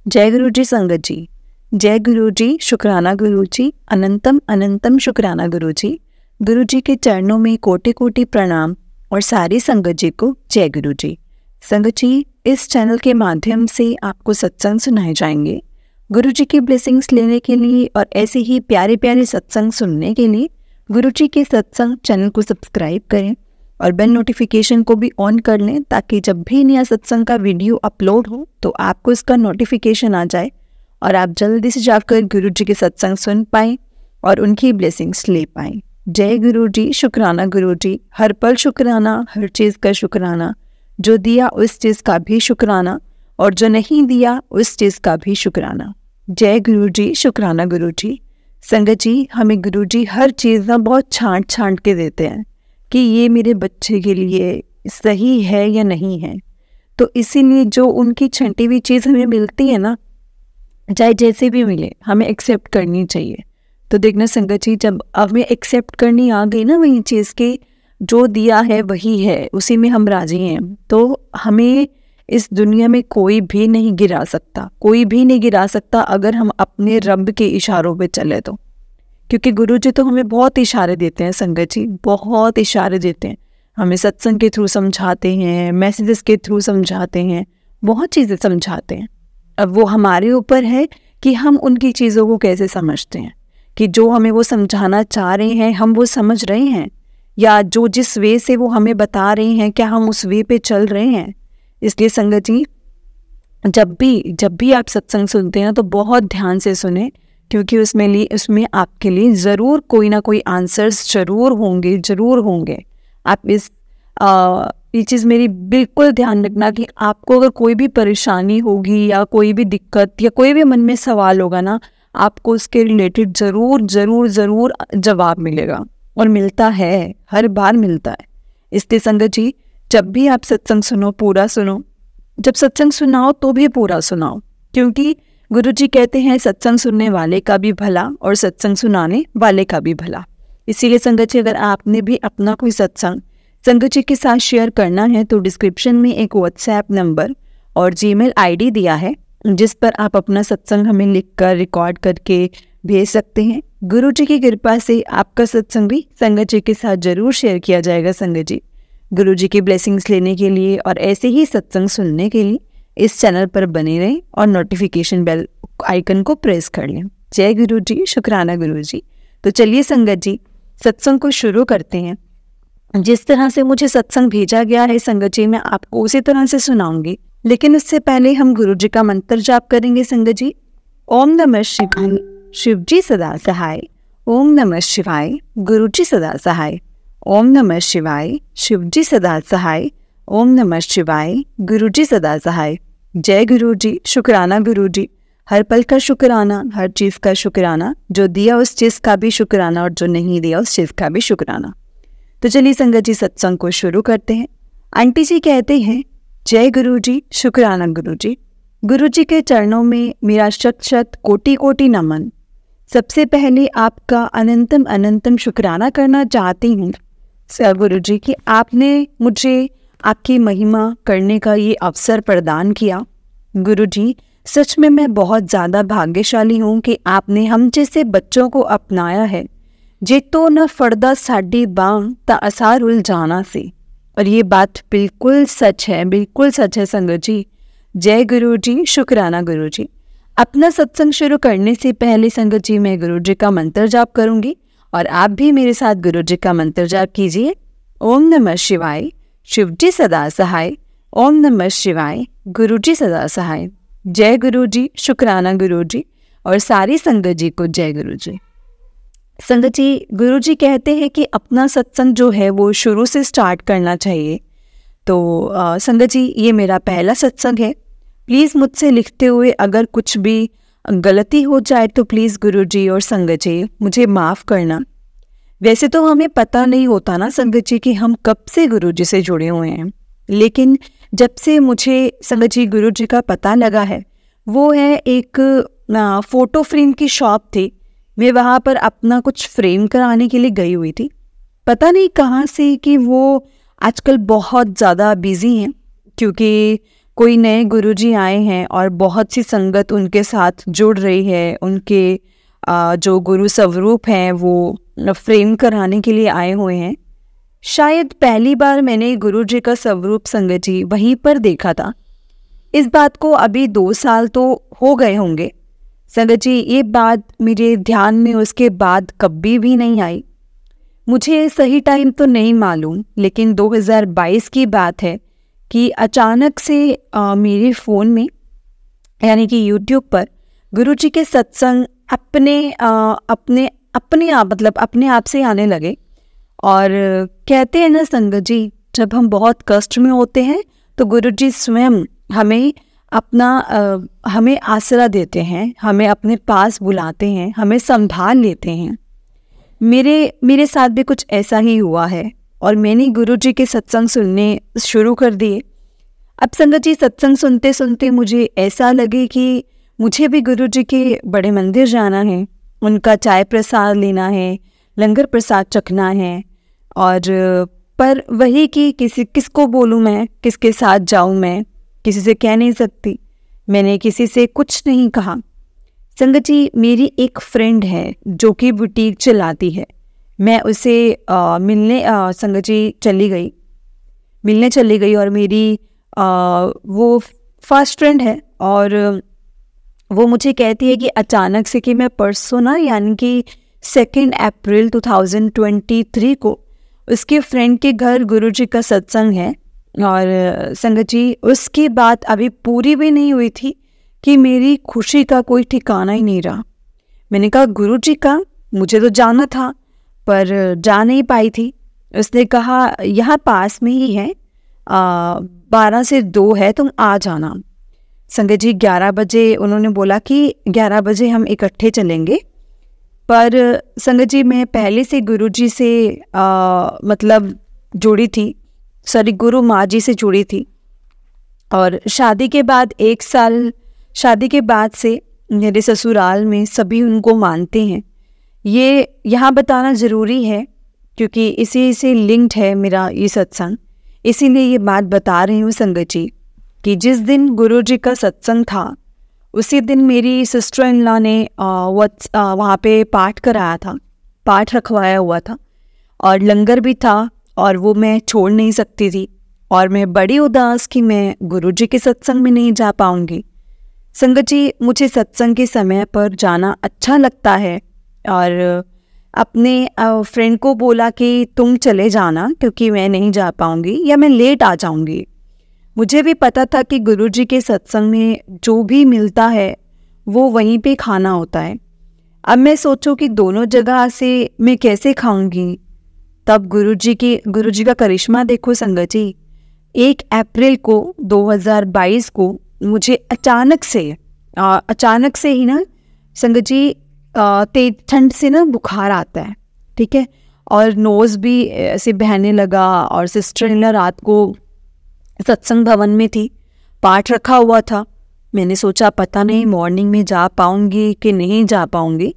जय गुरु जी संगत जी। जय गुरु जी, शुक्राना गुरु जी, अनंतम अनंतम शुक्राना गुरु जी। गुरु जी के चरणों में कोटि कोटि प्रणाम और सारी संगत जी को जय गुरु जी। संगत जी, इस चैनल के माध्यम से आपको सत्संग सुनाए जाएंगे। गुरु जी की ब्लेसिंग्स लेने के लिए और ऐसे ही प्यारे प्यारे सत्संग सुनने के लिए गुरु जी के सत्संग चैनल को सब्सक्राइब करें और बेल नोटिफिकेशन को भी ऑन कर लें, ताकि जब भी नया सत्संग का वीडियो अपलोड हो तो आपको इसका नोटिफिकेशन आ जाए और आप जल्दी से जाकर गुरु जी के सत्संग सुन पाएं और उनकी ब्लेसिंग्स ले पाएं। जय गुरु जी, शुक्राना गुरु जी, हर पल शुक्राना, हर चीज़ का शुक्राना, जो दिया उस चीज़ का भी शुक्राना और जो नहीं दिया उस चीज़ का भी शुक्राना। जय गुरु जी, शुक्राना गुरु जी। संगत जी, हमें गुरु जी हर चीज़ ना बहुत छांट छांट के देते हैं कि ये मेरे बच्चे के लिए सही है या नहीं है। तो इसीलिए जो उनकी छंटी हुई चीज़ हमें मिलती है ना, चाहे जैसे भी मिले, हमें एक्सेप्ट करनी चाहिए। तो देखना संगत जी, जब हमें एक्सेप्ट करनी आ गई ना वही चीज़ के जो दिया है वही है, उसी में हम राजी हैं, तो हमें इस दुनिया में कोई भी नहीं गिरा सकता, कोई भी नहीं गिरा सकता अगर हम अपने रब के इशारों पे चले तो। क्योंकि गुरु जी तो हमें बहुत इशारे देते हैं संगत जी, बहुत इशारे देते हैं। हमें सत्संग के थ्रू समझाते हैं, मैसेजेस के थ्रू समझाते हैं, बहुत चीज़ें समझाते हैं। अब वो हमारे ऊपर है कि हम उनकी चीज़ों को कैसे समझते हैं, कि जो हमें वो समझाना चाह रहे हैं हम वो समझ रहे हैं, या जो जिस वे से वो हमें बता रहे हैं क्या हम उस वे पे चल रहे हैं। इसलिए संगत जी, जब भी आप सत्संग सुनते हैं तो बहुत ध्यान से सुने, क्योंकि उसमें आपके लिए ज़रूर कोई ना कोई आंसर्स ज़रूर होंगे। आप ये चीज़ मेरी बिल्कुल ध्यान रखना कि आपको अगर कोई भी परेशानी होगी या कोई भी दिक्कत या कोई भी मन में सवाल होगा ना, आपको उसके रिलेटेड ज़रूर जवाब मिलेगा, और मिलता है, हर बार मिलता है। इसलिए संगत जी, जब भी आप सत्संग सुनो पूरा सुनो, जब सत्संग सुनाओ तो भी पूरा सुनाओ, क्योंकि गुरु जी कहते हैं सत्संग सुनने वाले का भी भला और सत्संग सुनाने वाले का भी भला। इसीलिए संगत जी, अगर आपने भी अपना कोई सत्संग संगत जी के साथ शेयर करना है तो डिस्क्रिप्शन में एक व्हाट्सएप नंबर और जीमेल आईडी दिया है, जिस पर आप अपना सत्संग हमें लिखकर रिकॉर्ड करके भेज सकते हैं। गुरु जी की कृपा से आपका सत्संग भी संगत जी के साथ जरूर शेयर किया जाएगा। संगत जी, गुरु जी की ब्लेसिंग्स लेने के लिए और ऐसे ही सत्संग सुनने के लिए इस चैनल पर बने रहें और नोटिफिकेशन बेल आइकन को प्रेस कर लें। जय गुरु जी, शुक्राना गुरु जी। तो चलिए संगत जी, सत्संग को शुरू करते हैं। जिस तरह से मुझे सत्संग भेजा गया है संगत जी, मैं आपको उसी तरह से सुनाऊंगी, लेकिन उससे पहले हम गुरु जी का मंत्र जाप करेंगे। संगत जी, ओम नमः शिवाय, शिव जी सदा सहाय। ओम नमः शिवाय, गुरु जी सदा सहाय। ओम नमः शिवाय, शिव जी सदा सहाय। ओम नमः शिवाय, गुरु जी सदा सहाय। जय गुरु जी, शुक्राना गुरु जी, हर पल का शुक्राना, हर चीज़ का शुक्राना, जो दिया उस चीज़ का भी शुक्राना और जो नहीं दिया उस चीज़ का भी शुक्राना। तो चलिए संगत जी, सत्संग को शुरू करते हैं। आंटी जी कहते हैं, जय गुरु जी, शुक्राना गुरु जी। गुरु जी के चरणों में मेरा शत शत कोटि कोटि नमन। सबसे पहले आपका अनंतम अनंतम शुक्राना करना चाहती हूँ गुरु जी कि आपने मुझे आपकी महिमा करने का ये अवसर प्रदान किया। गुरु जी, सच में मैं बहुत ज़्यादा भाग्यशाली हूँ कि आपने हम जैसे बच्चों को अपनाया है। जे तो न फर्दा साडी बांग ता असार उलझाना से। और ये बात बिल्कुल सच है, बिल्कुल सच है संगत जी। जय गुरु जी, शुक्राना गुरु जी। अपना सत्संग शुरू करने से पहले संगत जी, मैं गुरु जी का मंत्र जाप करूँगी और आप भी मेरे साथ गुरु जी का मंत्र जाप कीजिए। ओम नमः शिवाय, शिव जी सदा सहाय। ओम नमः शिवाय, गुरु जी सदा सहाय। जय गुरु जी, शुक्राना गुरु जी, और सारी संगत जी को जय गुरु जी। संगत जी, गुरु जी कहते हैं कि अपना सत्संग जो है वो शुरू से स्टार्ट करना चाहिए। तो संगत जी, ये मेरा पहला सत्संग है। प्लीज़ मुझसे लिखते हुए अगर कुछ भी गलती हो जाए तो प्लीज़ गुरु जी और संगत जी मुझे माफ़ करना। वैसे तो हमें पता नहीं होता ना संगत जी कि हम कब से गुरु जी से जुड़े हुए हैं, लेकिन जब से मुझे संगत जी गुरु जी का पता लगा है, वो है एक फ़ोटो फ्रेम की शॉप थी। मैं वहाँ पर अपना कुछ फ्रेम कराने के लिए गई हुई थी। पता नहीं कहाँ से कि वो आजकल बहुत ज़्यादा बिज़ी हैं, क्योंकि कोई नए गुरुजी आए हैं और बहुत सी संगत उनके साथ जुड़ रही है, उनके जो गुरु स्वरूप हैं वो फ्रेम कराने के लिए आए हुए हैं। शायद पहली बार मैंने गुरुजी का स्वरूप संगत जी वहीं पर देखा था। इस बात को अभी 2 साल तो हो गए होंगे संगत जी। ये बात मेरे ध्यान में उसके बाद कभी भी नहीं आई। मुझे सही टाइम तो नहीं मालूम, लेकिन 2022 की बात है कि अचानक से मेरे फ़ोन में यानी कि यूट्यूब पर गुरुजी के सत्संग अपने आप से आने लगे। और कहते हैं ना संगत जी, जब हम बहुत कष्ट में होते हैं तो गुरुजी स्वयं हमें आसरा देते हैं, हमें अपने पास बुलाते हैं, हमें संभाल लेते हैं। मेरे साथ भी कुछ ऐसा ही हुआ है और मैंने गुरुजी के सत्संग सुनने शुरू कर दिए। अब संगत जी, सत्संग सुनते सुनते मुझे ऐसा लगे कि मुझे भी गुरुजी के बड़े मंदिर जाना है, उनका चाय प्रसाद लेना है, लंगर प्रसाद चखना है। और पर वही कि किसको बोलूँ मैं, किसके साथ जाऊँ मैं, किसी से कह नहीं सकती। मैंने किसी से कुछ नहीं कहा। संगत जी, मेरी एक फ्रेंड है जो कि बुटीक चलाती है। मैं उसे मिलने चली गई और मेरी वो फर्स्ट फ्रेंड है और वो मुझे कहती है कि अचानक से कि मैं परसों ना यानी कि 2 अप्रैल 2023 को उसके फ्रेंड के घर गुरुजी का सत्संग है। और संगत जी, उसकी बात अभी पूरी भी नहीं हुई थी कि मेरी खुशी का कोई ठिकाना ही नहीं रहा। मैंने कहा गुरुजी का मुझे तो जाना था पर जा नहीं पाई थी। उसने कहा यहाँ पास में ही है, 12 से 2 है, तुम आ जाना। संगत जी, 11 बजे उन्होंने बोला कि 11 बजे हम इकट्ठे चलेंगे। पर संगत जी, मैं पहले से गुरुजी से जुड़ी थी, गुरु माँ जी से जुड़ी थी। और शादी के बाद 1 साल शादी के बाद से मेरे ससुराल में सभी उनको मानते हैं। ये यहाँ बताना ज़रूरी है क्योंकि इसी से लिंक्ड है मेरा ये सत्संग, इसीलिए ये बात बता रही हूँ संगत जी कि जिस दिन गुरुजी का सत्संग था उसी दिन मेरी सिस्टर इन लॉ ने वहाँ पे पाठ कराया था, पाठ रखवाया हुआ था और लंगर भी था और वो मैं छोड़ नहीं सकती थी। और मैं बड़ी उदास कि मैं गुरुजी के सत्संग में नहीं जा पाऊँगी। संगत जी, मुझे सत्संग के समय पर जाना अच्छा लगता है और अपने फ्रेंड को बोला कि तुम चले जाना क्योंकि मैं नहीं जा पाऊँगी या मैं लेट आ जाऊँगी। मुझे भी पता था कि गुरुजी के सत्संग में जो भी मिलता है वो वहीं पे खाना होता है। अब मैं सोचूं कि दोनों जगह से मैं कैसे खाऊंगी। तब गुरुजी का करिश्मा देखो संगत जी। 1 अप्रैल को 2022 को मुझे अचानक से ही ना संगत जी, तेज ठंड से ना बुखार आता है, ठीक है, और नोज़ भी ऐसे बहने लगा। और सिस्टर इन लॉ रात को सत्संग भवन में थी, पाठ रखा हुआ था। मैंने सोचा पता नहीं मॉर्निंग में जा पाऊंगी कि नहीं जा पाऊंगी।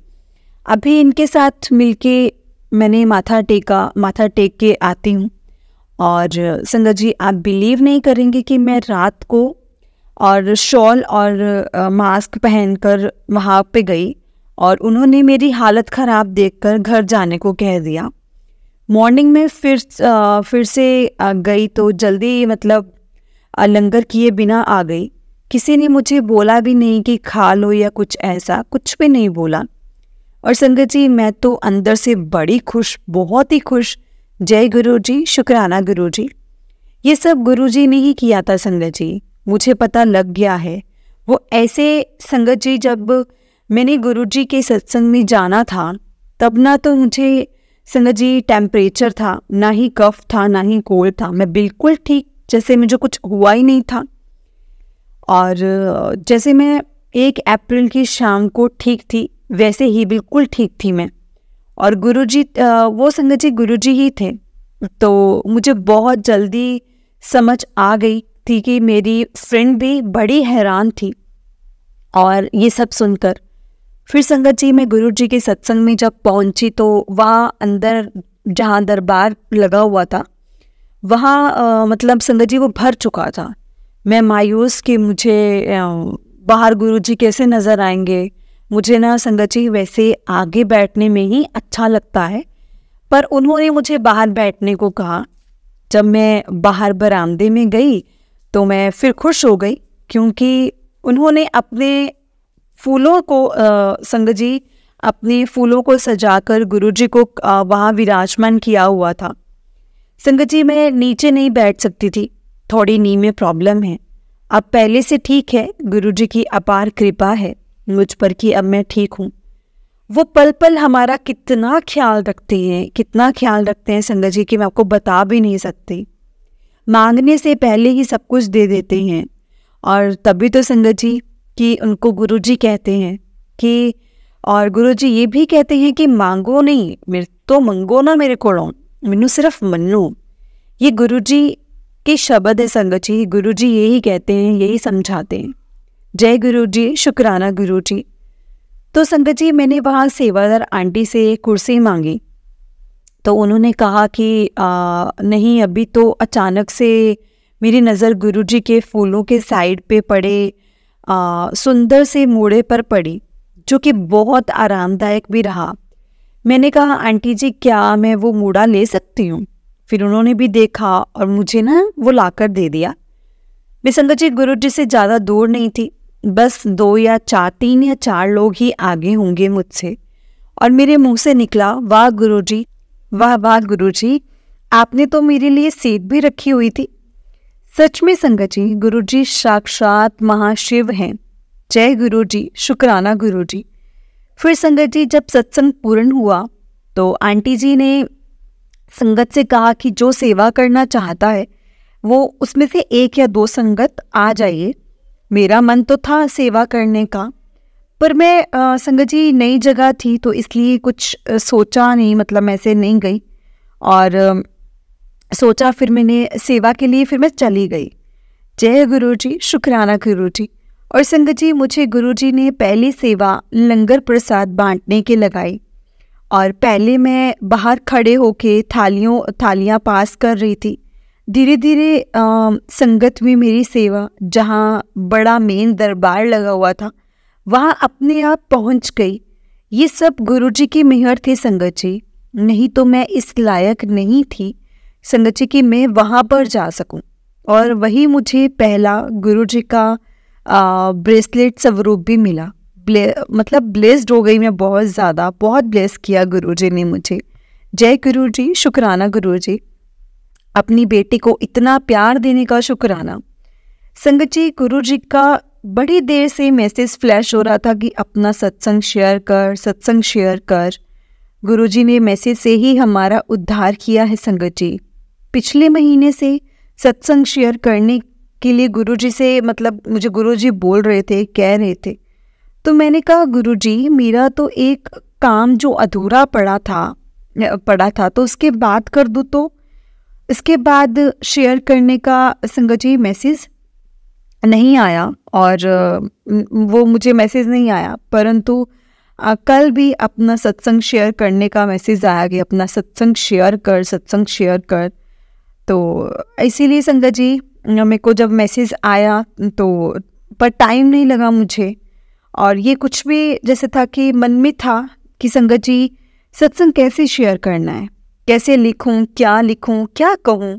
अभी इनके साथ मिलके मैंने माथा टेक के आती हूँ। और संगत जी, आप बिलीव नहीं करेंगे कि मैं रात को और शॉल और मास्क पहनकर वहाँ पे गई और उन्होंने मेरी हालत ख़राब देखकर घर जाने को कह दिया। मॉर्निंग में फिर से गई तो जल्दी लंगर किए बिना आ गई। किसी ने मुझे बोला भी नहीं कि खा लो या कुछ ऐसा, कुछ भी नहीं बोला। और संगत जी, मैं तो अंदर से बड़ी खुश, बहुत ही खुश। जय गुरु जी, शुक्राना गुरु जी। ये सब गुरु जी ने ही किया था संगत जी, मुझे पता लग गया है। वो ऐसे संगत जी, जब मैंने गुरु जी के सत्संग में जाना था तब ना तो मुझे संगत जी टेम्परेचर था, ना ही कफ था, ना ही कोल्ड था। मैं बिल्कुल ठीक, जैसे मुझे कुछ हुआ ही नहीं था। और जैसे मैं 1 अप्रैल की शाम को ठीक थी वैसे ही बिल्कुल ठीक थी मैं। और गुरुजी, वो संगत जी गुरुजी ही थे। तो मुझे बहुत जल्दी समझ आ गई थी कि मेरी फ्रेंड भी बड़ी हैरान थी। और ये सब सुनकर फिर संगत जी, मैं गुरुजी के सत्संग में जब पहुंची तो वहाँ अंदर जहाँ दरबार लगा हुआ था वहाँ संगत जी वो भर चुका था। मैं मायूस कि मुझे बाहर गुरुजी कैसे नज़र आएंगे। मुझे ना संगत जी वैसे आगे बैठने में ही अच्छा लगता है, पर उन्होंने मुझे बाहर बैठने को कहा। जब मैं बाहर बरामदे में गई तो मैं फिर खुश हो गई, क्योंकि उन्होंने अपने फूलों को संगत जी अपने फूलों को सजाकर गुरुजी को वहाँ विराजमान किया हुआ था। संगत जी मैं नीचे नहीं बैठ सकती थी, थोड़ी नी में प्रॉब्लम है। अब पहले से ठीक है, गुरुजी की अपार कृपा है मुझ पर कि अब मैं ठीक हूँ। वो पल पल हमारा कितना ख्याल रखते हैं, कितना ख्याल रखते हैं संगत जी कि मैं आपको बता भी नहीं सकती। मांगने से पहले ही सब कुछ दे देते हैं। और तभी तो संगत जी कि उनको गुरुजी कहते हैं कि, और गुरुजी ये भी कहते हैं कि मांगो नहीं, मेरे तो मंगो ना मेरे कोलों, मैनू सिर्फ मन्नो। ये गुरुजी के शब्द है संगत जी, गुरुजी यही कहते हैं, यही समझाते हैं। जय गुरुजी, शुक्राना गुरुजी। तो संगत जी मैंने वहाँ सेवादार आंटी से कुर्सी मांगी, तो उन्होंने कहा कि नहीं, अभी तो अचानक से मेरी नज़र गुरुजी के फूलों के साइड पे पड़े सुंदर से मूड़े पर पड़ी, जो कि बहुत आरामदायक भी रहा। मैंने कहा आंटी जी क्या मैं वो मूड़ा ले सकती हूँ? फिर उन्होंने भी देखा और मुझे ना वो लाकर दे दिया। मैं संगत जी गुरुजी से ज़्यादा दूर नहीं थी, बस 2 या 4 3 या 4 लोग ही आगे होंगे मुझसे। और मेरे मुंह से निकला, वाह गुरुजी, वाह वाह गुरुजी, आपने तो मेरे लिए सेब भी रखी हुई थी। सच में संगत जी गुरुजी साक्षात महाशिव हैं। जय गुरुजी, शुक्राना गुरुजी। फिर संगत जी जब सत्संग पूर्ण हुआ तो आंटी जी ने संगत से कहा कि जो सेवा करना चाहता है वो उसमें से 1 या 2 संगत आ जाइए। मेरा मन तो था सेवा करने का, पर मैं संगत जी नई जगह थी तो इसलिए कुछ सोचा नहीं, मतलब मैं ऐसे नहीं गई। और सोचा फिर मैंने सेवा के लिए फिर मैं चली गई। जय गुरुजी, शुक्राना गुरुजी। और संगत जी मुझे गुरुजी ने पहली सेवा लंगर प्रसाद बांटने के लगाई, और पहले मैं बाहर खड़े होके थालियाँ पास कर रही थी। धीरे धीरे संगत में मेरी सेवा, जहाँ बड़ा मेन दरबार लगा हुआ था, वहाँ अपने आप पहुँच गई। ये सब गुरुजी की मेहर थे संगत जी, नहीं तो मैं इस लायक नहीं थी संगत जी कि मैं वहाँ पर जा सकूं। और वही मुझे पहला गुरुजी का ब्रेसलेट स्वरूप भी मिला। मतलब ब्लेस्ड हो गई मैं बहुत ज़्यादा, बहुत ब्लेस किया गुरुजी ने मुझे। जय गुरुजी, शुक्राना गुरुजी। अपनी बेटी को इतना प्यार देने का शुक्राना। संगत जी गुरुजी का बड़ी देर से मैसेज फ्लैश हो रहा था कि अपना सत्संग शेयर कर, सत्संग शेयर कर। गुरुजी ने मैसेज से ही हमारा उद्धार किया है संगत जी। पिछले महीने से सत्संग शेयर करने के लिए गुरुजी से, मतलब मुझे गुरुजी बोल रहे थे, कह रहे थे, तो मैंने कहा गुरुजी मेरा तो एक काम जो अधूरा पड़ा था तो उसके बाद कर दूँ, तो इसके बाद शेयर करने का संगत जी मैसेज नहीं आया, और वो मुझे मैसेज नहीं आया। परंतु कल भी अपना सत्संग शेयर करने का मैसेज आया कि अपना सत्संग शेयर कर, सत्संग शेयर कर। तो इसीलिए संगत जी मेरे को जब मैसेज आया तो पर टाइम नहीं लगा मुझे, और ये कुछ भी जैसे था कि मन में था कि संगत जी सत्संग कैसे शेयर करना है, कैसे लिखूं, क्या कहूं।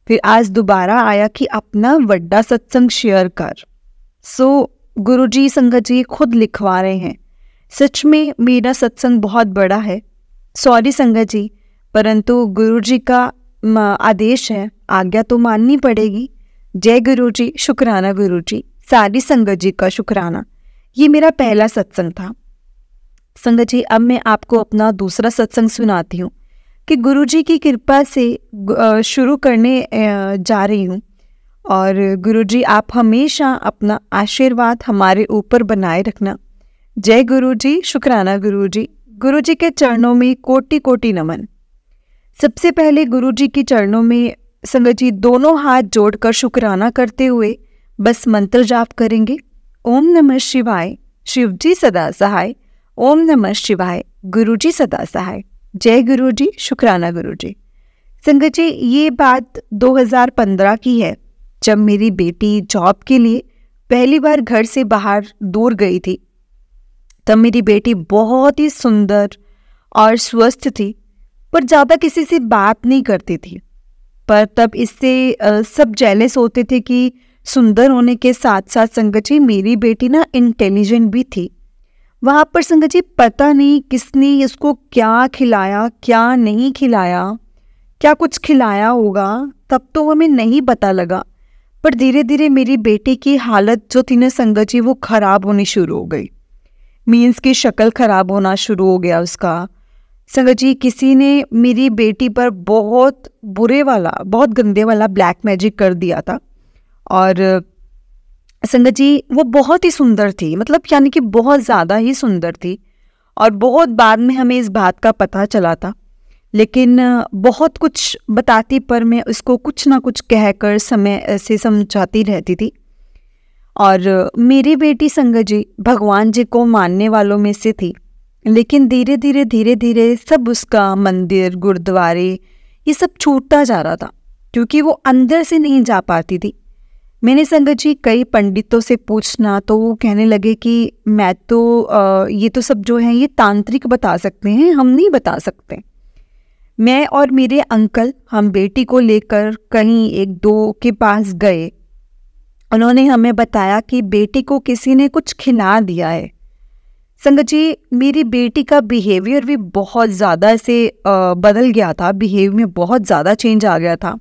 फिर आज दोबारा आया कि अपना वड्डा सत्संग शेयर कर। सो गुरुजी संगत जी खुद लिखवा रहे हैं। सच में मेरा सत्संग बहुत बड़ा है, सॉरी संगत जी, परंतु गुरुजी का आदेश है, आज्ञा तो माननी पड़ेगी। जय गुरुजी, शुक्राना गुरुजी। सारी संगत जी का शुक्राना। ये मेरा पहला सत्संग था संगत जी। अब मैं आपको अपना दूसरा सत्संग सुनाती हूँ कि गुरुजी की कृपा से शुरू करने जा रही हूँ। और गुरुजी आप हमेशा अपना आशीर्वाद हमारे ऊपर बनाए रखना। जय गुरुजी, शुक्राना गुरुजी। गुरुजी के चरणों में कोटि कोटि नमन। सबसे पहले गुरुजी के चरणों में संगत जी दोनों हाथ जोड़कर शुक्राना करते हुए बस मंत्र जाप करेंगे। ओम नमः शिवाय, शिवजी सदा सहाय। ओम नमः शिवाय, गुरुजी सदा सहाय। जय गुरुजी, शुक्राना गुरुजी। संगत जी ये बात 2015 की है। जब मेरी बेटी जॉब के लिए पहली बार घर से बाहर दूर गई थी, तब मेरी बेटी बहुत ही सुंदर और स्वस्थ थी, पर ज़्यादा किसी से बात नहीं करती थी। पर तब इससे सब जेलस होते थे कि सुंदर होने के साथ साथ संगत जी मेरी बेटी ना इंटेलिजेंट भी थी। वहाँ पर संगत जी पता नहीं किसने इसको क्या खिलाया, क्या नहीं खिलाया, क्या कुछ खिलाया होगा, तब तो हमें नहीं पता लगा। पर धीरे धीरे मेरी बेटी की हालत जो थी ना संगत जी, वो खराब होनी शुरू हो गई। मीन्स की शक्ल खराब होना शुरू हो गया उसका। संगत जी किसी ने मेरी बेटी पर बहुत बुरे वाला, बहुत गंदे वाला ब्लैक मैजिक कर दिया था। और संगत जी वो बहुत ही सुंदर थी, मतलब यानी कि बहुत ज़्यादा ही सुंदर थी। और बहुत बाद में हमें इस बात का पता चला था, लेकिन बहुत कुछ बताती पर मैं उसको कुछ ना कुछ कहकर समय ऐसे समझाती रहती थी। और मेरी बेटी संगत जी भगवान जी को मानने वालों में से थी, लेकिन धीरे धीरे सब उसका मंदिर, गुरुद्वारे ये सब छूटता जा रहा था, क्योंकि वो अंदर से नहीं जा पाती थी। मैंने संगत जी कई पंडितों से पूछना, तो वो कहने लगे कि मैं तो ये तो सब जो है ये तांत्रिक बता सकते हैं, हम नहीं बता सकते। मैं और मेरे अंकल हम बेटी को लेकर कहीं एक दो के पास गए। उन्होंने हमें बताया कि बेटी को किसी ने कुछ खिला दिया है। संगत जी मेरी बेटी का बिहेवियर भी बहुत ज़्यादा ऐसे बदल गया था, बिहेव में बहुत ज़्यादा चेंज आ गया था।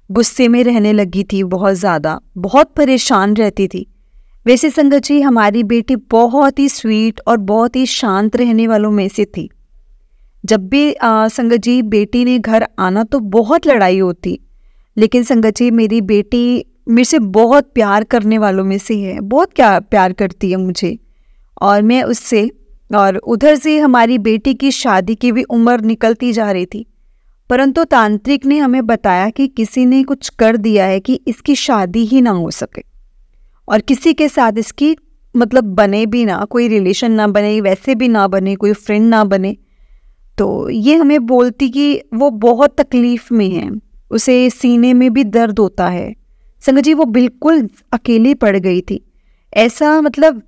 गुस्से में रहने लगी थी बहुत ज़्यादा, बहुत परेशान रहती थी। वैसे संगत जी हमारी बेटी बहुत ही स्वीट और बहुत ही शांत रहने वालों में से थी। जब भी संगत जी बेटी ने घर आना तो बहुत लड़ाई होती, लेकिन संगत जी मेरी बेटी मेरे से बहुत प्यार करने वालों में से है, बहुत क्या प्यार करती है मुझे और मैं उससे। और उधर से हमारी बेटी की शादी की भी उम्र निकलती जा रही थी, परंतु तांत्रिक ने हमें बताया कि किसी ने कुछ कर दिया है कि इसकी शादी ही ना हो सके और किसी के साथ इसकी मतलब बने भी ना, कोई रिलेशन ना बने, वैसे भी ना बने, कोई फ्रेंड ना बने। तो ये हमें बोलती कि वो बहुत तकलीफ में है, उसे सीने में भी दर्द होता है। संगत जी वो बिल्कुल अकेली पड़ गई थी। ऐसा मतलब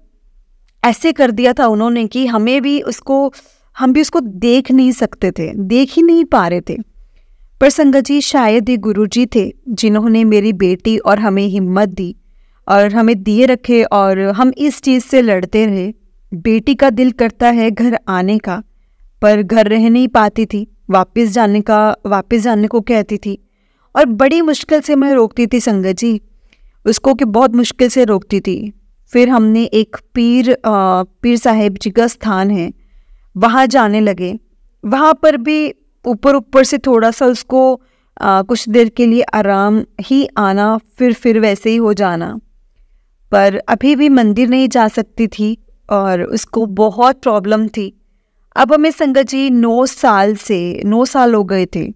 ऐसे कर दिया था उन्होंने कि हम भी उसको देख नहीं सकते थे, देख ही नहीं पा रहे थे। पर संगत जी शायद ये गुरुजी थे जिन्होंने मेरी बेटी और हमें हिम्मत दी और हमें दिए रखे, और हम इस चीज़ से लड़ते रहे। बेटी का दिल करता है घर आने का, पर घर रह नहीं पाती थी, वापस जाने को कहती थी। और बड़ी मुश्किल से मैं रोकती थी संगत जी उसको, कि बहुत मुश्किल से रोकती थी। फिर हमने एक पीर साहेब जी का स्थान है, वहाँ जाने लगे। वहाँ पर भी ऊपर से थोड़ा सा उसको कुछ देर के लिए आराम ही आना, फिर वैसे ही हो जाना। पर अभी भी मंदिर नहीं जा सकती थी और उसको बहुत प्रॉब्लम थी। अब हमें संगत जी 9 साल हो गए थे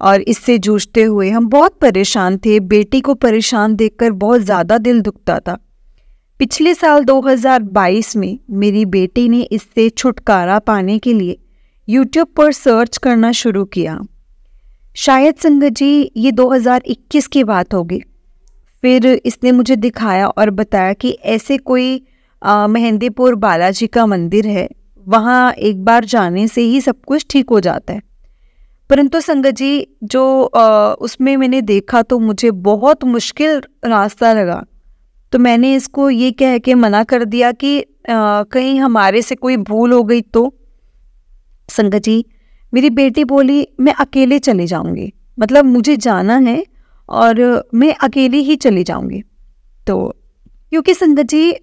और इससे जूझते हुए हम बहुत परेशान थे। बेटी को परेशान देखकर बहुत ज़्यादा दिल दुखता था। पिछले साल 2022 में मेरी बेटी ने इससे छुटकारा पाने के लिए YouTube पर सर्च करना शुरू किया। शायद संगत जी ये 2021 की बात होगी। फिर इसने मुझे दिखाया और बताया कि ऐसे कोई मेहंदीपुर बालाजी का मंदिर है, वहाँ एक बार जाने से ही सब कुछ ठीक हो जाता है। परंतु संगत जी जो उसमें मैंने देखा तो मुझे बहुत मुश्किल रास्ता लगा, तो मैंने इसको ये कह के मना कर दिया कि कहीं हमारे से कोई भूल हो गई तो। संगत जी मेरी बेटी बोली मैं अकेले चली जाऊंगी, मतलब मुझे जाना है और मैं अकेली ही चली जाऊंगी। तो क्योंकि संगत जी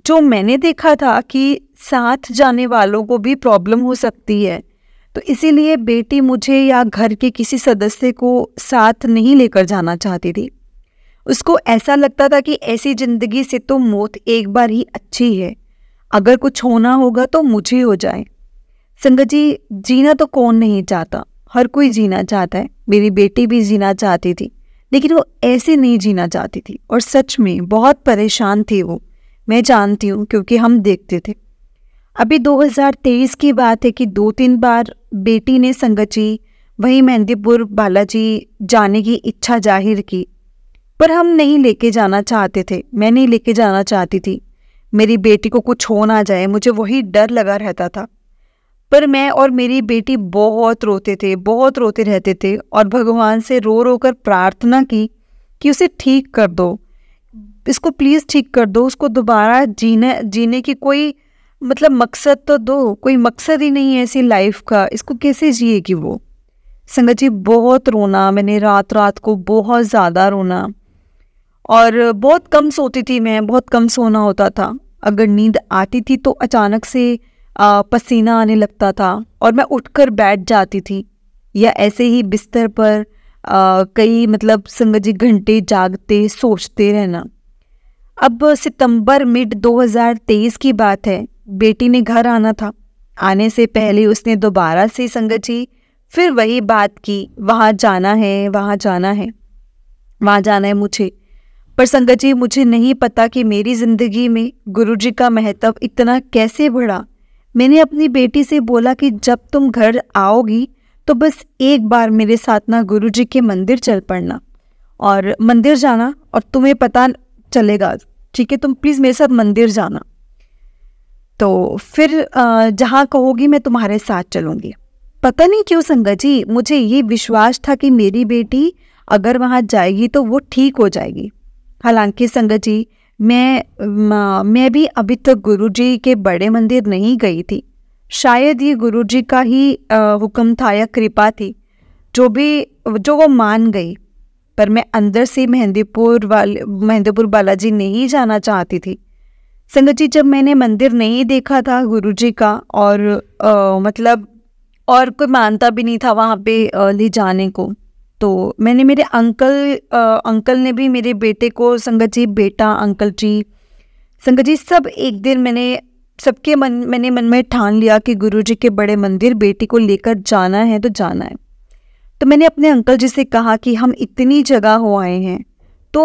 जो मैंने देखा था कि साथ जाने वालों को भी प्रॉब्लम हो सकती है, तो इसीलिए बेटी मुझे या घर के किसी सदस्य को साथ नहीं लेकर जाना चाहती थी। उसको ऐसा लगता था कि ऐसी ज़िंदगी से तो मौत एक बार ही अच्छी है, अगर कुछ होना होगा तो मुझे हो जाए। संगत जी जीना तो कौन नहीं चाहता, हर कोई जीना चाहता है। मेरी बेटी भी जीना चाहती थी, लेकिन वो ऐसे नहीं जीना चाहती थी और सच में बहुत परेशान थी वो। मैं जानती हूँ क्योंकि हम देखते थे। अभी 2023 की बात है कि 2-3 बार बेटी ने संगत जी वहीं मेहंदीपुर बालाजी जाने की इच्छा जाहिर की, पर हम नहीं लेके जाना चाहते थे, मैं नहीं लेके जाना चाहती थी। मेरी बेटी को कुछ हो ना जाए, मुझे वही डर लगा रहता था। पर मैं और मेरी बेटी बहुत रोते थे, बहुत रोते रहते थे और भगवान से रो रो कर प्रार्थना की कि उसे ठीक कर दो, इसको प्लीज़ ठीक कर दो, उसको दोबारा जीने की कोई मतलब मकसद तो दो। कोई मकसद ही नहीं है ऐसी लाइफ का, इसको कैसे जिएगी वो। संगत जी, बहुत रोना मैंने, रात रात को बहुत ज़्यादा रोना। और बहुत कम सोती थी मैं, बहुत कम सोना होता था। अगर नींद आती थी तो अचानक से पसीना आने लगता था और मैं उठकर बैठ जाती थी, या ऐसे ही बिस्तर पर कई मतलब संगत जी घंटे जागते सोचते रहना। अब सितंबर मिड 2023 की बात है, बेटी ने घर आना था। आने से पहले उसने दोबारा से संगत जी फिर वही बात की, वहाँ जाना है, वहाँ जाना है, वहाँ जाना है मुझे। पर संगत जी, मुझे नहीं पता कि मेरी ज़िंदगी में गुरुजी का महत्व इतना कैसे बढ़ा। मैंने अपनी बेटी से बोला कि जब तुम घर आओगी तो बस एक बार मेरे साथ ना गुरुजी के मंदिर चल पड़ना, और मंदिर जाना और तुम्हें पता चलेगा, ठीक है, तुम प्लीज़ मेरे साथ मंदिर जाना। तो फिर जहाँ कहोगी मैं तुम्हारे साथ चलूँगी। पता नहीं क्यों संगत जी, मुझे ये विश्वास था कि मेरी बेटी अगर वहाँ जाएगी तो वो ठीक हो जाएगी। हालांकि संगत जी, मैं भी अभी तक गुरुजी के बड़े मंदिर नहीं गई थी। शायद ये गुरुजी का ही हुक्म था या कृपा थी, जो वो मान गई। पर मैं अंदर से मेहंदीपुर बालाजी नहीं जाना चाहती थी। संगत जी, जब मैंने मंदिर नहीं देखा था गुरुजी का, और मतलब और कोई मानता भी नहीं था वहाँ पे ले जाने को, तो मैंने मेरे अंकल ने भी मेरे बेटे को संगत जी, बेटा अंकल जी, संगत जी, सब एक दिन मैंने मन में ठान लिया कि गुरुजी के बड़े मंदिर बेटी को लेकर जाना है तो जाना है। तो मैंने अपने अंकल जी से कहा कि हम इतनी जगह हो आए हैं तो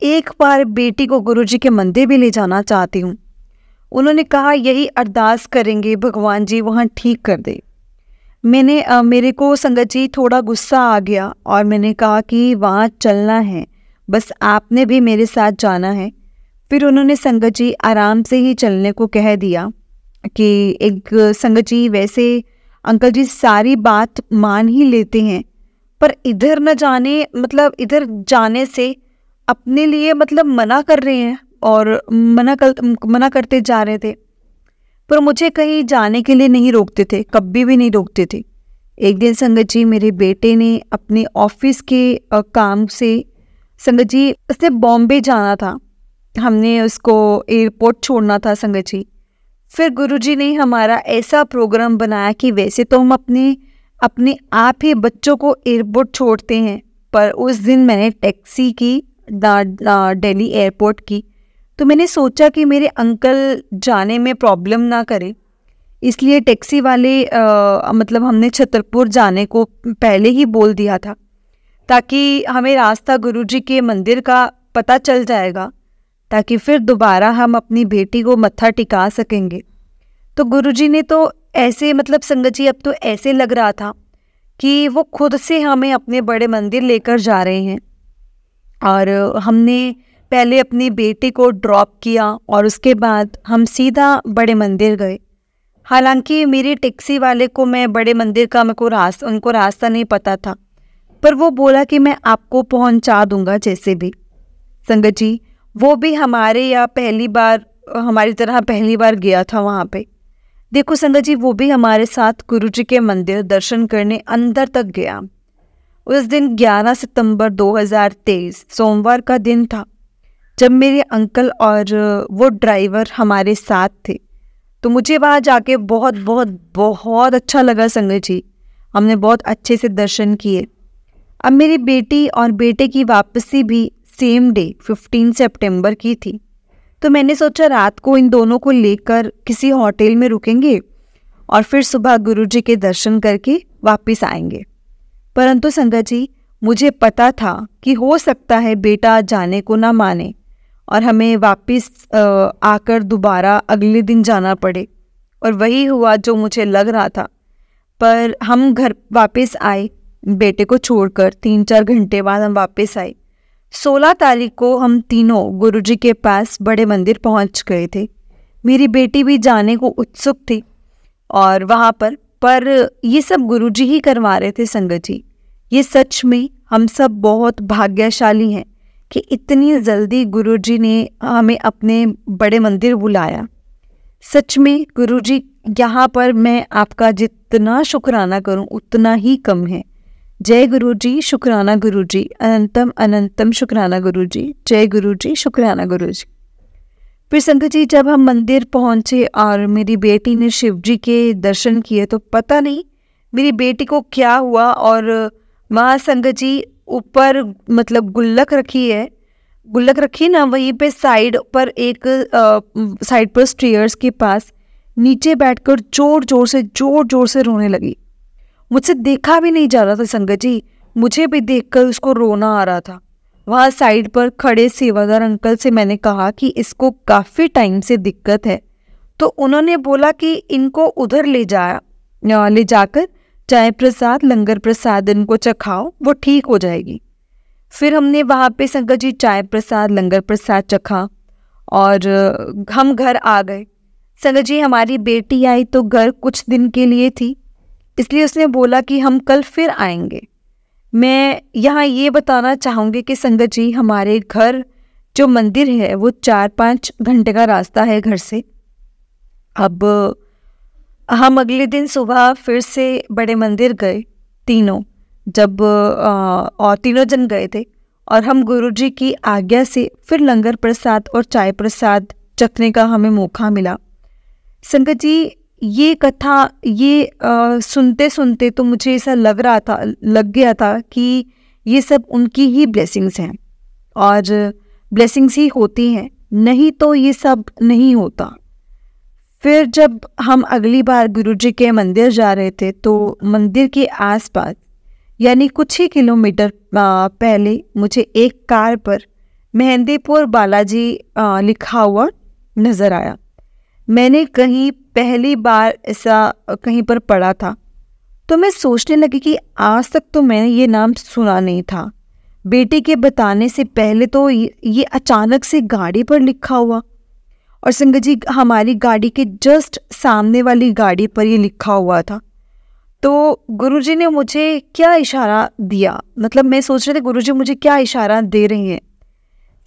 एक बार बेटी को गुरुजी के मंदिर भी ले जाना चाहती हूँ। उन्होंने कहा यही अरदास करेंगे भगवान जी वहाँ ठीक कर दे। मेरे को संगत जी थोड़ा गुस्सा आ गया और मैंने कहा कि वहाँ चलना है, बस आपने भी मेरे साथ जाना है। फिर उन्होंने संगत जी आराम से ही चलने को कह दिया कि एक संगत जी, वैसे अंकल जी सारी बात मान ही लेते हैं, पर इधर न जाने मतलब इधर जाने से अपने लिए मतलब मना कर रहे हैं और मना करते जा रहे थे। पर मुझे कहीं जाने के लिए नहीं रोकते थे, कभी भी नहीं रोकते थे। एक दिन संगत जी मेरे बेटे ने अपने ऑफिस के काम से, संगत जी उसने बॉम्बे जाना था, हमने उसको एयरपोर्ट छोड़ना था संगत जी। फिर गुरुजी ने हमारा ऐसा प्रोग्राम बनाया कि वैसे तो हम अपने आप ही बच्चों को एयरपोर्ट छोड़ते हैं, पर उस दिन मैंने टैक्सी की दिल्ली एयरपोर्ट की। तो मैंने सोचा कि मेरे अंकल जाने में प्रॉब्लम ना करे, इसलिए टैक्सी वाले मतलब हमने छतरपुर जाने को पहले ही बोल दिया था, ताकि हमें रास्ता गुरुजी के मंदिर का पता चल जाएगा, ताकि फिर दोबारा हम अपनी बेटी को मत्था टिका सकेंगे। तो गुरुजी ने तो ऐसे मतलब संगत जी, अब तो ऐसे लग रहा था कि वो खुद से हमें अपने बड़े मंदिर लेकर जा रहे हैं। और हमने पहले अपनी बेटी को ड्रॉप किया और उसके बाद हम सीधा बड़े मंदिर गए। हालांकि मेरी टैक्सी वाले को मैं बड़े मंदिर का उनको रास्ता नहीं पता था, पर वो बोला कि मैं आपको पहुंचा दूंगा जैसे भी। संगत जी, वो भी हमारी तरह पहली बार गया था वहाँ पे। देखो संगत जी, वो भी हमारे साथ गुरुजी के मंदिर दर्शन करने अंदर तक गया। उस दिन 11 सितंबर 2023 सोमवार का दिन था, जब मेरे अंकल और वो ड्राइवर हमारे साथ थे। तो मुझे वहाँ जाके बहुत बहुत बहुत अच्छा लगा संगत जी, हमने बहुत अच्छे से दर्शन किए। अब मेरी बेटी और बेटे की वापसी भी सेम डे 15 सितंबर की थी, तो मैंने सोचा रात को इन दोनों को लेकर किसी होटल में रुकेंगे और फिर सुबह गुरुजी के दर्शन करके वापस आएंगे। परंतु संगत जी, मुझे पता था कि हो सकता है बेटा जाने को ना माने और हमें वापस आकर दोबारा अगले दिन जाना पड़े, और वही हुआ जो मुझे लग रहा था। पर हम घर वापस आए, बेटे को छोड़कर 3-4 घंटे बाद हम वापस आए। 16 तारीख को हम तीनों गुरुजी के पास बड़े मंदिर पहुंच गए थे। मेरी बेटी भी जाने को उत्सुक थी और वहाँ पर ये सब गुरुजी ही करवा रहे थे संगत जी। ये सच में हम सब बहुत भाग्यशाली हैं कि इतनी जल्दी गुरुजी ने हमें अपने बड़े मंदिर बुलाया। सच में गुरुजी, यहाँ पर मैं आपका जितना शुक्राना करूँ उतना ही कम है। जय गुरुजी, शुक्राना गुरुजी, अनंतम अनंतम शुक्राना गुरुजी, जय गुरुजी, शुक्राना गुरुजी। फिर संगत जी जब हम मंदिर पहुंचे और मेरी बेटी ने शिव जी के दर्शन किए तो पता नहीं मेरी बेटी को क्या हुआ, और वहाँ संगत जी ऊपर मतलब गुल्लक रखी ना, वहीं पे साइड पर स्टेयर्स के पास नीचे बैठकर जोर जोर से रोने लगी। मुझसे देखा भी नहीं जा रहा था संगत जी, मुझे भी देखकर उसको रोना आ रहा था। वहाँ साइड पर खड़े सेवादार अंकल से मैंने कहा कि इसको काफ़ी टाइम से दिक्कत है, तो उन्होंने बोला कि इनको उधर ले जाकर चाय प्रसाद, लंगर प्रसाद इनको चखाओ, वो ठीक हो जाएगी। फिर हमने वहाँ पे संगत जी चाय प्रसाद, लंगर प्रसाद चखा और हम घर आ गए। संगत जी हमारी बेटी आई तो घर कुछ दिन के लिए थी, इसलिए उसने बोला कि हम कल फिर आएंगे। मैं यहाँ ये बताना चाहूँगी कि संगत जी हमारे घर जो मंदिर है वो 4-5 घंटे का रास्ता है घर से। अब हम अगले दिन सुबह फिर से बड़े मंदिर गए तीनों, और तीनों जन गए थे और हम गुरुजी की आज्ञा से फिर लंगर प्रसाद और चाय प्रसाद चखने का हमें मौका मिला। संगत जी ये कथा सुनते सुनते तो मुझे ऐसा लग गया था कि ये सब उनकी ही ब्लेसिंग्स हैं और ब्लेसिंग्स ही होती हैं, नहीं तो ये सब नहीं होता। फिर जब हम अगली बार गुरुजी के मंदिर जा रहे थे तो मंदिर के आसपास यानी कुछ ही किलोमीटर पहले मुझे एक कार पर मेहंदीपुर बालाजी लिखा हुआ नज़र आया। मैंने कहीं पहली बार ऐसा कहीं पर पढ़ा था, तो मैं सोचने लगी कि आज तक तो मैंने ये नाम सुना नहीं था। बेटी के बताने से पहले तो ये अचानक से गाड़ी पर लिखा हुआ, और संगत जी हमारी गाड़ी के जस्ट सामने वाली गाड़ी पर ये लिखा हुआ था। तो गुरुजी ने मुझे क्या इशारा दिया, मतलब मैं सोच रही थी गुरुजी मुझे क्या इशारा दे रहे हैं।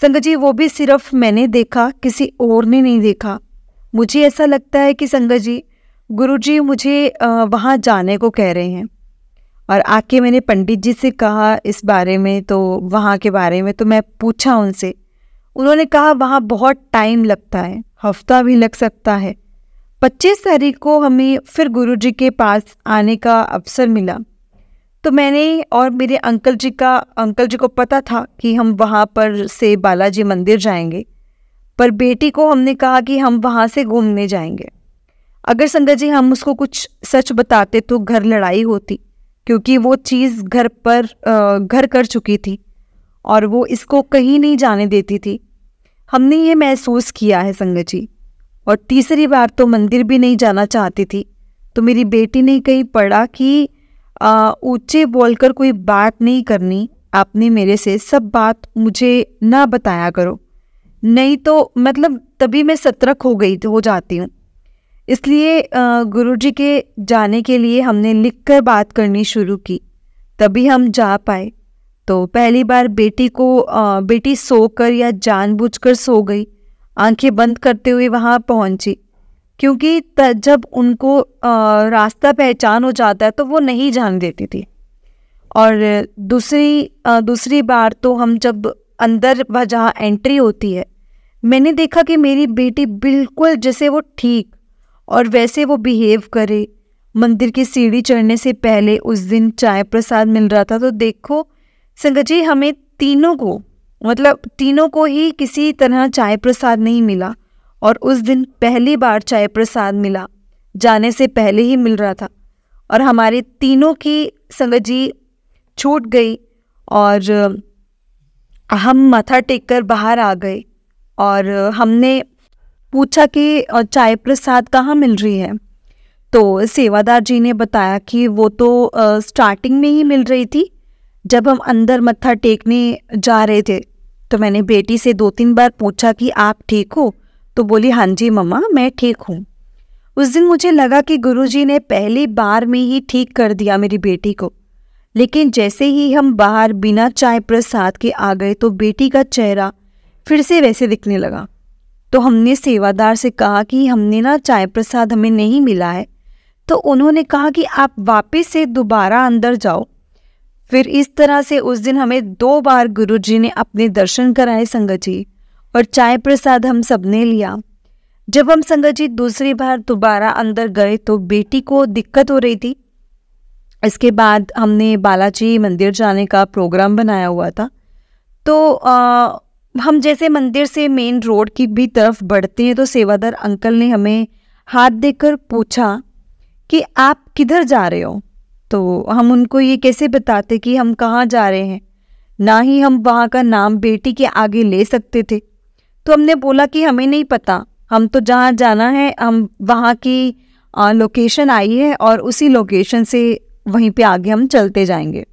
संगत जी वो भी सिर्फ मैंने देखा, किसी और ने नहीं देखा। मुझे ऐसा लगता है कि संगत जी गुरुजी मुझे वहाँ जाने को कह रहे हैं। और आके मैंने पंडित जी से कहा इस बारे में, तो वहाँ के बारे में तो मैं पूछा उनसे। उन्होंने कहा वहाँ बहुत टाइम लगता है, हफ्ता भी लग सकता है। 25 तारीख को हमें फिर गुरुजी के पास आने का अवसर मिला, तो मैंने और मेरे अंकल जी को पता था कि हम वहाँ पर से बालाजी मंदिर जाएंगे, पर बेटी को हमने कहा कि हम वहाँ से घूमने जाएंगे। अगर संगत जी हम उसको कुछ सच बताते तो घर लड़ाई होती, क्योंकि वो चीज़ घर कर चुकी थी और वो इसको कहीं नहीं जाने देती थी। हमने ये महसूस किया है संगत जी। और तीसरी बार तो मंदिर भी नहीं जाना चाहती थी, तो मेरी बेटी ने कहीं पढ़ा कि ऊंचे बोलकर कोई बात नहीं करनी, आपने मेरे से सब बात मुझे ना बताया करो, नहीं तो मतलब तभी मैं सतर्क हो जाती हूँ। इसलिए गुरुजी के जाने के लिए हमने लिखकर बात करनी शुरू की, तभी हम जा पाए। तो पहली बार बेटी सोकर या जानबूझकर सो गई, आंखें बंद करते हुए वहाँ पहुँची, क्योंकि जब उनको रास्ता पहचान हो जाता है तो वो नहीं जाने देती थी। और दूसरी बार तो हम जब अंदर जहाँ एंट्री होती है, मैंने देखा कि मेरी बेटी बिल्कुल जैसे वो ठीक और वैसे वो बिहेव करे। मंदिर की सीढ़ी चढ़ने से पहले उस दिन चाय प्रसाद मिल रहा था, तो देखो संगत जी हमें तीनों को ही किसी तरह चाय प्रसाद नहीं मिला, और उस दिन पहली बार चाय प्रसाद मिला, जाने से पहले ही मिल रहा था। और हमारे तीनों की संगत जी छूट गई और हम माथा टेककर बाहर आ गए। और हमने पूछा कि चाय प्रसाद कहाँ मिल रही है, तो सेवादार जी ने बताया कि वो तो स्टार्टिंग में ही मिल रही थी, जब हम अंदर मत्था टेकने जा रहे थे तो मैंने बेटी से 2-3 बार पूछा कि आप ठीक हो? तो बोली हाँ जी मम्मा मैं ठीक हूँ। उस दिन मुझे लगा कि गुरुजी ने पहली बार में ही ठीक कर दिया मेरी बेटी को। लेकिन जैसे ही हम बाहर बिना चाय प्रसाद के आ गए तो बेटी का चेहरा फिर से वैसे दिखने लगा। तो हमने सेवादार से कहा कि हमने ना चाय प्रसाद हमें नहीं मिला है। तो उन्होंने कहा कि आप वापस से दोबारा अंदर जाओ। फिर इस तरह से उस दिन हमें 2 बार गुरुजी ने अपने दर्शन कराए संगत जी, और चाय प्रसाद हम सब ने लिया। जब हम संगत जी दूसरी बार दोबारा अंदर गए तो बेटी को दिक्कत हो रही थी। इसके बाद हमने बालाजी मंदिर जाने का प्रोग्राम बनाया हुआ था। तो हम जैसे मंदिर से मेन रोड की भी तरफ बढ़ते हैं तो सेवादार अंकल ने हमें हाथ देकर पूछा कि आप किधर जा रहे हो। तो हम उनको ये कैसे बताते कि हम कहाँ जा रहे हैं, ना ही हम वहाँ का नाम बेटी के आगे ले सकते थे। तो हमने बोला कि हमें नहीं पता, हम तो जहाँ जाना है हम वहाँ की लोकेशन आई है और उसी लोकेशन से वहीं पे आगे हम चलते जाएंगे।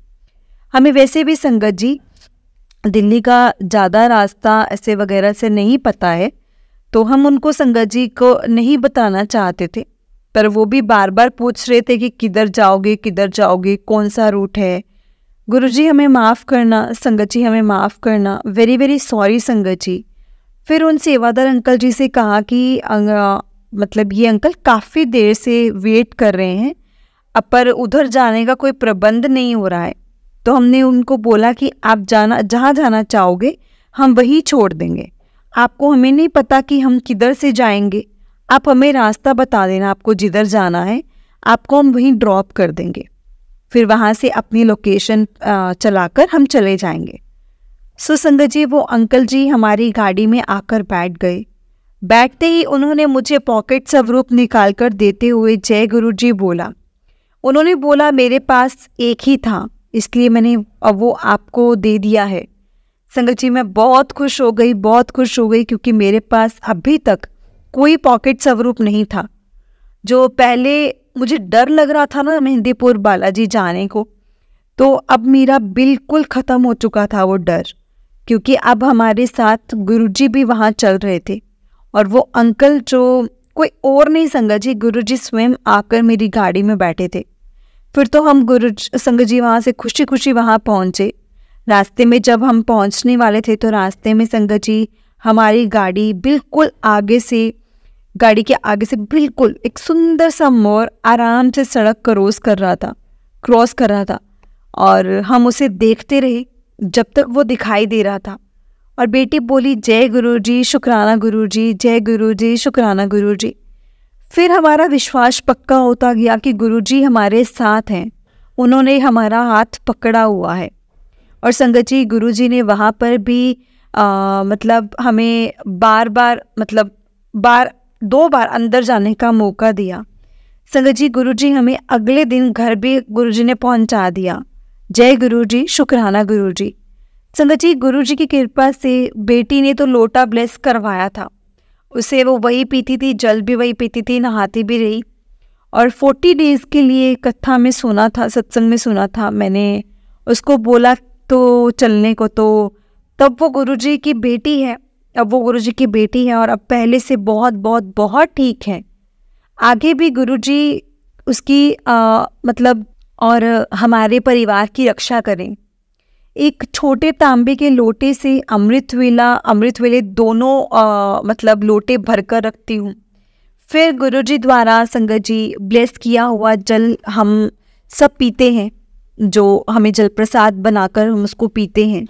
हमें वैसे भी संगत जी दिल्ली का ज़्यादा रास्ता ऐसे वगैरह से नहीं पता है, तो हम उनको संगत जी को नहीं बताना चाहते थे। पर वो भी बार बार पूछ रहे थे कि किधर जाओगे, कौन सा रूट है। गुरुजी हमें माफ़ करना, संगत जी हमें माफ़ करना, वेरी वेरी सॉरी संगत जी। फिर उन सेवादार अंकल जी से कहा कि मतलब ये अंकल काफ़ी देर से वेट कर रहे हैं, पर उधर जाने का कोई प्रबंध नहीं हो रहा है। तो हमने उनको बोला कि आप जहाँ जाना चाहोगे हम वही छोड़ देंगे, आपको हमें नहीं पता कि हम किधर से जाएंगे, आप हमें रास्ता बता देना, आपको जिधर जाना है आपको हम वहीं ड्रॉप कर देंगे, फिर वहाँ से अपनी लोकेशन चलाकर हम चले जाएंगे। सो संगत जी वो अंकल जी हमारी गाड़ी में आकर बैठ गए। बैठते ही उन्होंने मुझे पॉकेट स्वरूप निकाल कर देते हुए जय गुरु जी बोला। उन्होंने बोला मेरे पास एक ही था इसलिए मैंने अब वो आपको दे दिया है। संगत जी मैं बहुत खुश हो गई क्योंकि मेरे पास अभी तक कोई पॉकेट स्वरूप नहीं था। जो पहले मुझे डर लग रहा था ना मेहंदीपुर बालाजी जाने को, तो अब मेरा बिल्कुल ख़त्म हो चुका था वो डर, क्योंकि अब हमारे साथ गुरुजी भी वहाँ चल रहे थे। और वो अंकल जो कोई और नहीं संगत जी, गुरुजी स्वयं आकर मेरी गाड़ी में बैठे थे। फिर तो हम संगत जी वहाँ से खुशी खुशी वहाँ पहुँचे। रास्ते में जब हम पहुँचने वाले थे तो रास्ते में संगत जी हमारी गाड़ी बिल्कुल गाड़ी के आगे से बिल्कुल एक सुंदर सा मोर आराम से सड़क क्रॉस कर रहा था और हम उसे देखते रहे जब तक वो दिखाई दे रहा था। और बेटी बोली जय गुरुजी, शुक्राना गुरुजी, जय गुरुजी, शुक्राना गुरुजी। फिर हमारा विश्वास पक्का होता गया कि गुरुजी हमारे साथ हैं, उन्होंने हमारा हाथ पकड़ा हुआ है। और संगत जी गुरुजी ने वहाँ पर भी मतलब हमें दो बार अंदर जाने का मौका दिया। संगत जी गुरुजी हमें अगले दिन घर भी गुरुजी ने पहुँचा दिया। जय गुरुजी, शुक्राना गुरुजी। संगत जी गुरुजी की कृपा से बेटी ने तो लोटा ब्लेस करवाया था, उसे वो वही पीती थी, जल भी वही पीती थी, नहाती भी रही। और 40 डेज़ के लिए कथा में सुना था, सत्संग में सुना था। मैंने उसको बोला तो चलने को, तो तब वो गुरुजी की बेटी है, और अब पहले से बहुत बहुत बहुत ठीक है। आगे भी गुरुजी उसकी और हमारे परिवार की रक्षा करें। एक छोटे तांबे के लोटे से अमृत वेले दोनों लोटे भरकर रखती हूँ। फिर गुरुजी द्वारा संगत जी ब्लेस किया हुआ जल हम सब पीते हैं, जो हमें जल प्रसाद बनाकर हम उसको पीते हैं।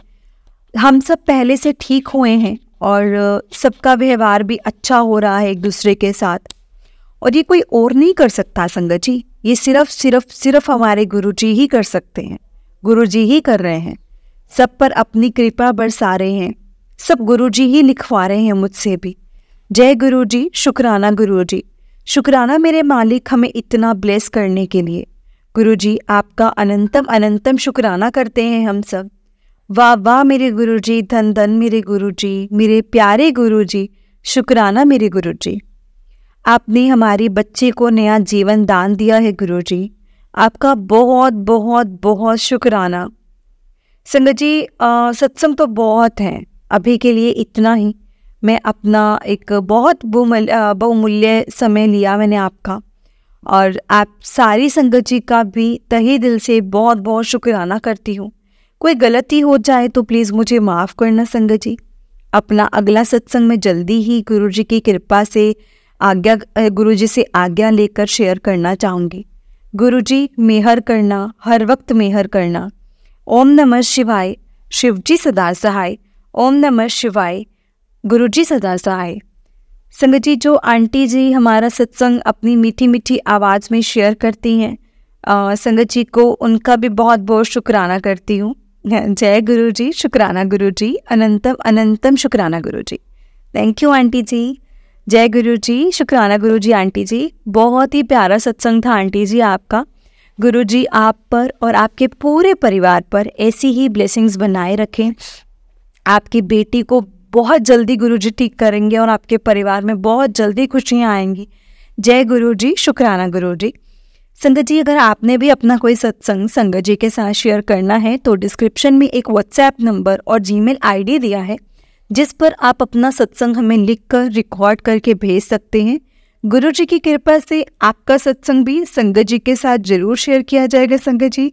हम सब पहले से ठीक हुए हैं और सबका व्यवहार भी अच्छा हो रहा है एक दूसरे के साथ। और ये कोई और नहीं कर सकता संगत जी, ये सिर्फ हमारे गुरुजी ही कर सकते हैं, गुरुजी ही कर रहे हैं। सब पर अपनी कृपा बरसा रहे हैं, सब गुरुजी ही लिखवा रहे हैं मुझसे भी। जय गुरुजी, शुक्राना गुरुजी, शुक्राना मेरे मालिक हमें इतना ब्लेस करने के लिए। गुरुजी आपका अनंतम अनंतम शुक्राना करते हैं हम सब। वाह वाह मेरे गुरुजी, धन धन मेरे गुरुजी, मेरे प्यारे गुरुजी, शुक्राना मेरे गुरुजी। आपने हमारी बच्चे को नया जीवन दान दिया है गुरुजी, आपका बहुत बहुत बहुत शुक्राना। संगत जी सत्संग तो बहुत हैं, अभी के लिए इतना ही। मैं अपना एक बहुत बहुमूल्य समय लिया मैंने आपका, और आप सारी संगत जी का भी तहे दिल से बहुत बहुत शुक्राना करती हूँ। कोई गलती हो जाए तो प्लीज़ मुझे माफ़ करना संगत जी। अपना अगला सत्संग मैं जल्दी ही गुरु जी की कृपा से गुरु जी से आज्ञा लेकर शेयर करना चाहूँगी। गुरु जी मेहर करना, हर वक्त मेहर करना। ओम नमः शिवाय, शिव जी सदा सहाय। ओम नमः शिवाय, गुरु जी सदा सहाय। संगत जी, जो आंटी जी हमारा सत्संग अपनी मीठी मीठी आवाज़ में शेयर करती हैं, संगत जी को उनका भी बहुत बहुत शुक्राना करती हूँ। जय गुरु जी, शुक्राना गुरु जी, अनंतम अनंतम शुक्राना गुरु जी। थैंक यू आंटी जी। जय गुरु जी, शुक्राना गुरु जी। आंटी जी, बहुत ही प्यारा सत्संग था आंटी जी आपका। गुरु जी आप पर और आपके पूरे परिवार पर ऐसी ही ब्लेसिंग्स बनाए रखें। आपकी बेटी को बहुत जल्दी गुरु जी ठीक करेंगे और आपके परिवार में बहुत जल्दी खुशियाँ आएंगी। जय गुरु जी, शुक्राना गुरु जी। संगत जी, अगर आपने भी अपना कोई सत्संग संगत जी के साथ शेयर करना है तो डिस्क्रिप्शन में एक व्हाट्सएप नंबर और जीमेल आईडी दिया है, जिस पर आप अपना सत्संग हमें लिखकर रिकॉर्ड करके भेज सकते हैं। गुरु जी की कृपा से आपका सत्संग भी संगत जी के साथ जरूर शेयर किया जाएगा। संगत जी,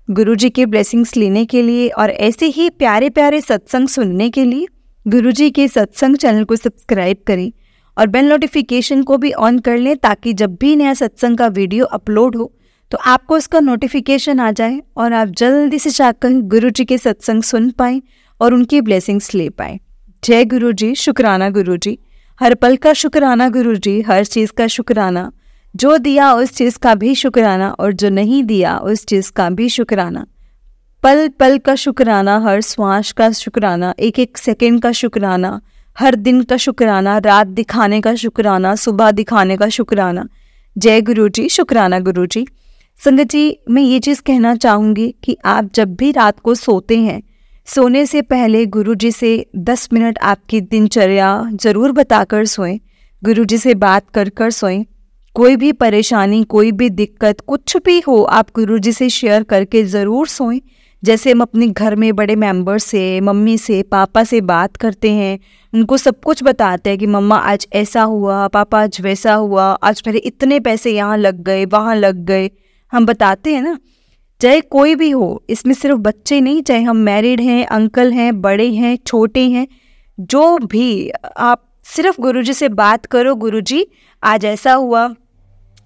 गुरु जी के ब्लेसिंग्स लेने के लिए और ऐसे ही प्यारे प्यारे सत्संग सुनने के लिए गुरु जी के सत्संग चैनल को सब्सक्राइब करें और बेल नोटिफिकेशन को भी ऑन कर लें, ताकि जब भी नया सत्संग का वीडियो अपलोड हो तो आपको उसका नोटिफिकेशन आ जाए और आप जल्दी से जाकर गुरु जी के सत्संग सुन पाएं और उनकी ब्लेसिंग्स ले पाएं। जय गुरु जी, शुक्राना गुरु जी। हर पल का शुक्राना गुरु जी, हर चीज़ का शुक्राना। जो दिया उस चीज़ का भी शुक्राना और जो नहीं दिया उस चीज़ का भी शुक्राना। पल पल का शुक्राना, हर श्वास का शुक्राना, एक एक सेकंड का शुक्राना, हर दिन का शुक्राना, रात दिखाने का शुक्राना, सुबह दिखाने का शुक्राना। जय गुरु जी, शुक्राना गुरु जी। संगत जी, मैं ये चीज़ कहना चाहूँगी कि आप जब भी रात को सोते हैं, सोने से पहले गुरु जी से 10 मिनट आपकी दिनचर्या ज़रूर बताकर सोएं। गुरु जी से बात कर कर सोएं। कोई भी परेशानी, कोई भी दिक्कत, कुछ भी हो, आप गुरु जी से शेयर करके ज़रूर सोएं। जैसे हम अपने घर में बड़े मेंबर से, मम्मी से, पापा से बात करते हैं, उनको सब कुछ बताते हैं कि मम्मा आज ऐसा हुआ, पापा आज वैसा हुआ, आज मेरे इतने पैसे यहाँ लग गए, वहाँ लग गए, हम बताते हैं ना। चाहे कोई भी हो, इसमें सिर्फ बच्चे नहीं, चाहे हम मैरिड हैं, अंकल हैं, बड़े हैं, छोटे हैं, जो भी, आप सिर्फ गुरु जी से बात करो, गुरु जी आज ऐसा हुआ।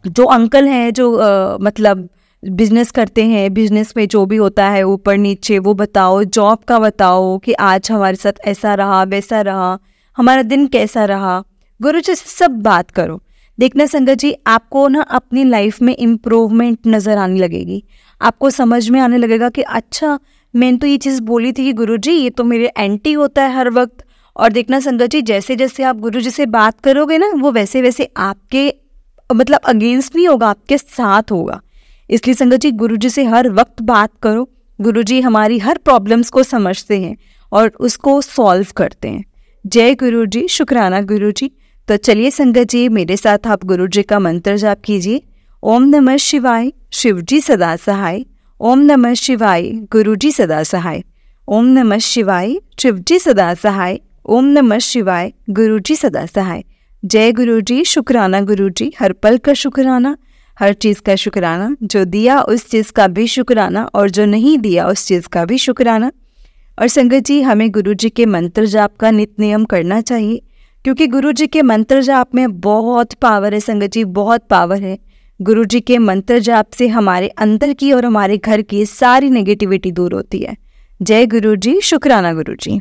जो अंकल हैं, जो मतलब बिजनेस करते हैं, बिजनेस में जो भी होता है ऊपर नीचे, वो बताओ। जॉब का बताओ कि आज हमारे साथ ऐसा रहा, वैसा रहा, हमारा दिन कैसा रहा। गुरु जी से सब बात करो। देखना संगत जी, आपको ना अपनी लाइफ में इम्प्रूवमेंट नज़र आने लगेगी। आपको समझ में आने लगेगा कि अच्छा, मैंने तो ये चीज़ बोली थी कि गुरु जी ये तो मेरे एंटी होता है हर वक्त। और देखना संगत जी, जैसे जैसे आप गुरु जी से बात करोगे ना, वो वैसे वैसे आपके मतलब अगेंस्ट नहीं होगा, आपके साथ होगा। इसलिए संगत जी, गुरु जी से हर वक्त बात करो। गुरु जी हमारी हर प्रॉब्लम्स को समझते हैं और उसको सॉल्व करते हैं। जय गुरु जी, शुक्राना गुरु जी। तो चलिए संगत जी, मेरे साथ आप गुरु जी का मंत्र जाप कीजिए। ओम नमः शिवाय, शिव जी सदा सहाय। ओम नमः शिवाय, गुरु जी सदा सहाय। ओम नमः शिवाय, शिव जी सदा सहाय। ओम नमः शिवाय, गुरु जी सदा सहाय। जय गुरु जी, शुक्राना गुरु जी। हर पल का शुक्राना, हर चीज़ का शुक्राना। जो दिया उस चीज़ का भी शुक्राना और जो नहीं दिया उस चीज़ का भी शुक्राना। और संगत जी, हमें गुरु जी के मंत्र जाप का नित्य नियम करना चाहिए, क्योंकि गुरु जी के मंत्र जाप में बहुत पावर है संगत जी, बहुत पावर है। गुरु जी के मंत्र जाप से हमारे अंदर की और हमारे घर की सारी नेगेटिविटी दूर होती है। जय गुरु जी, शुक्राना गुरु जी।